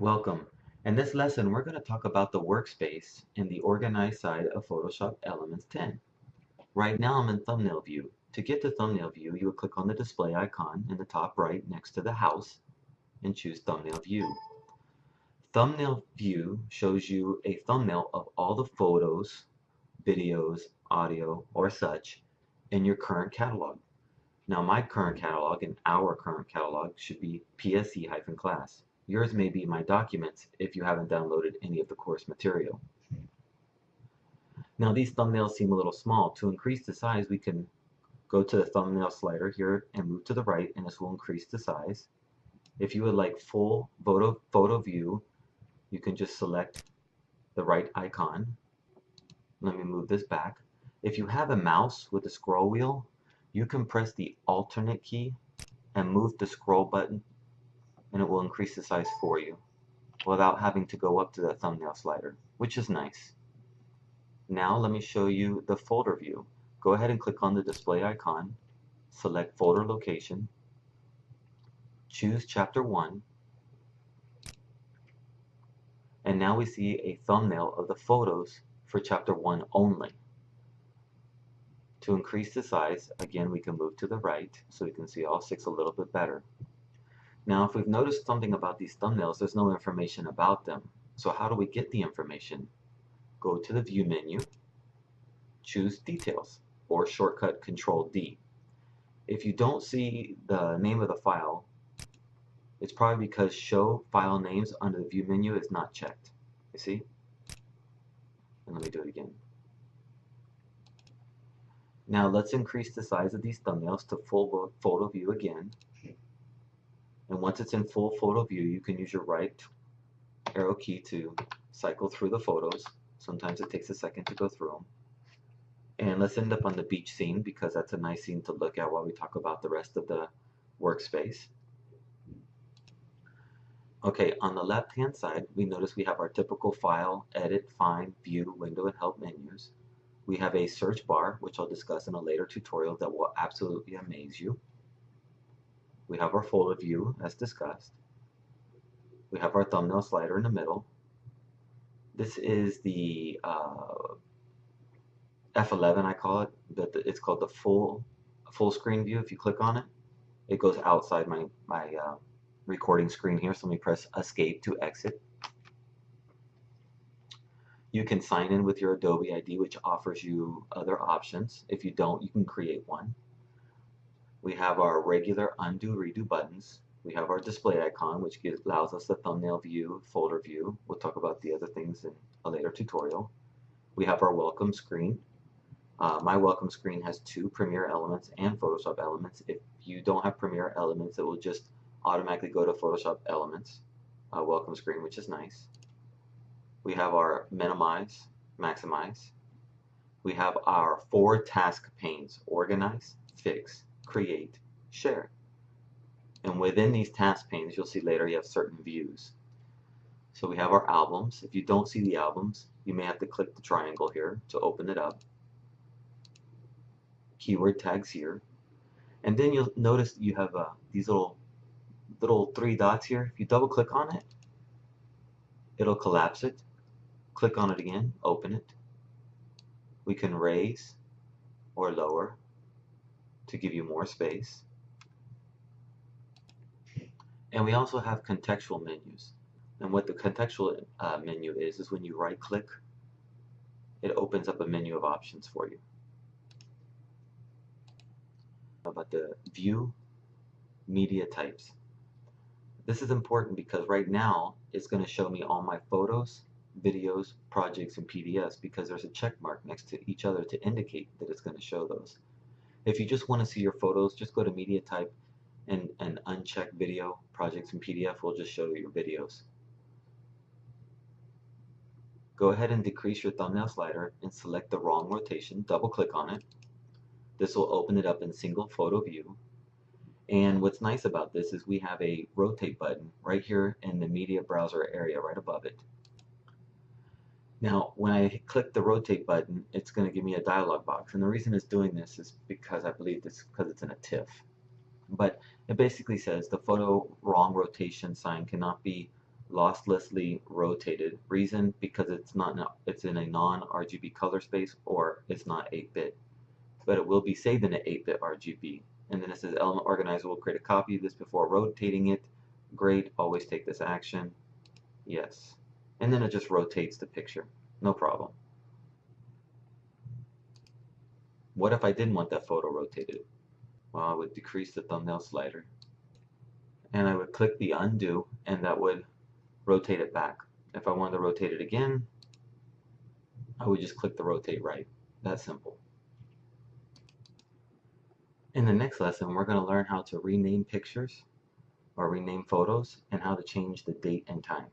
Welcome. In this lesson, we're going to talk about the workspace in the organized side of Photoshop Elements 10. Right now, I'm in thumbnail view. To get to thumbnail view, you would click on the display icon in the top right next to the house and choose thumbnail view. Thumbnail view shows you a thumbnail of all the photos, videos, audio, or such in your current catalog. Now my current catalog and our current catalog should be PSE-class. Yours may be my documents if you haven't downloaded any of the course material. Now these thumbnails seem a little small. To increase the size, we can go to the thumbnail slider here and move to the right, and this will increase the size. If you would like full photo view, you can just select the right icon. Let me move this back. If you have a mouse with a scroll wheel, you can press the alternate key and move the scroll button, and it will increase the size for you without having to go up to the thumbnail slider, which is nice. Now let me show you the folder view. Go ahead and click on the display icon, select folder location, choose chapter 1, and now we see a thumbnail of the photos for chapter 1 only. To increase the size, again, we can move to the right so we can see all 6 a little bit better. Now, if we've noticed something about these thumbnails, there's no information about them. So how do we get the information? Go to the View menu, choose Details, or shortcut Control D. If you don't see the name of the file, it's probably because Show File Names under the View menu is not checked. You see? And let me do it again. Now let's increase the size of these thumbnails to full photo view again. And once it's in full photo view, you can use your right arrow key to cycle through the photos. Sometimes it takes a second to go through them. And let's end up on the beach scene because that's a nice scene to look at while we talk about the rest of the workspace. Okay, on the left-hand side, we notice we have our typical File, Edit, Find, View, Window, and Help menus. We have a search bar, which I'll discuss in a later tutorial that will absolutely amaze you. We have our folder view, as discussed. We have our thumbnail slider in the middle. This is the F11, I call it. It's called the full screen view. If you click on it, it goes outside my recording screen here. So let me press Escape to exit. You can sign in with your Adobe ID, which offers you other options. If you don't, you can create one. We have our regular undo, redo buttons. We have our display icon, which allows us the thumbnail view, folder view. We'll talk about the other things in a later tutorial. We have our welcome screen. My welcome screen has 2 Premiere Elements and Photoshop Elements. If you don't have Premiere Elements, it will just automatically go to Photoshop Elements welcome screen, which is nice. We have our minimize, maximize. We have our 4 task panes: organize, fix, create, share. And within these task panes, you'll see later you have certain views. So we have our albums. If you don't see the albums, you may have to click the triangle here to open it up. Keyword tags here. And then you'll notice you have these little 3 dots here. If you double click on it, it'll collapse it. Click on it again, open it. We can raise or lower to give you more space. And we also have contextual menus. And what the contextual menu is when you right click, it opens up a menu of options for you. About the view media types. This is important because right now it's going to show me all my photos, videos, projects, and PDFs because there's a check mark next to each other to indicate that it's going to show those. If you just want to see your photos, just go to media type and uncheck video, projects, and PDF will just show you your videos. Go ahead and decrease your thumbnail slider and select the wrong rotation. Double click on it. This will open it up in single photo view. And what's nice about this is we have a rotate button right here in the media browser area right above it. Now, when I click the rotate button, it's going to give me a dialog box. And the reason it's doing this is because I believe it's because it's in a TIFF. But it basically says the photo wrong rotation sign cannot be losslessly rotated. Reason, because it's in a non-RGB color space, or it's not 8-bit. But it will be saved in an 8-bit RGB. And then it says element organizer will create a copy of this before rotating it. Great, always take this action. Yes. And then it just rotates the picture. No problem. What if I didn't want that photo rotated? Well, I would decrease the thumbnail slider. And I would click the undo, and that would rotate it back. If I wanted to rotate it again, I would just click the rotate right. That simple. In the next lesson, we're going to learn how to rename pictures or rename photos and how to change the date and time.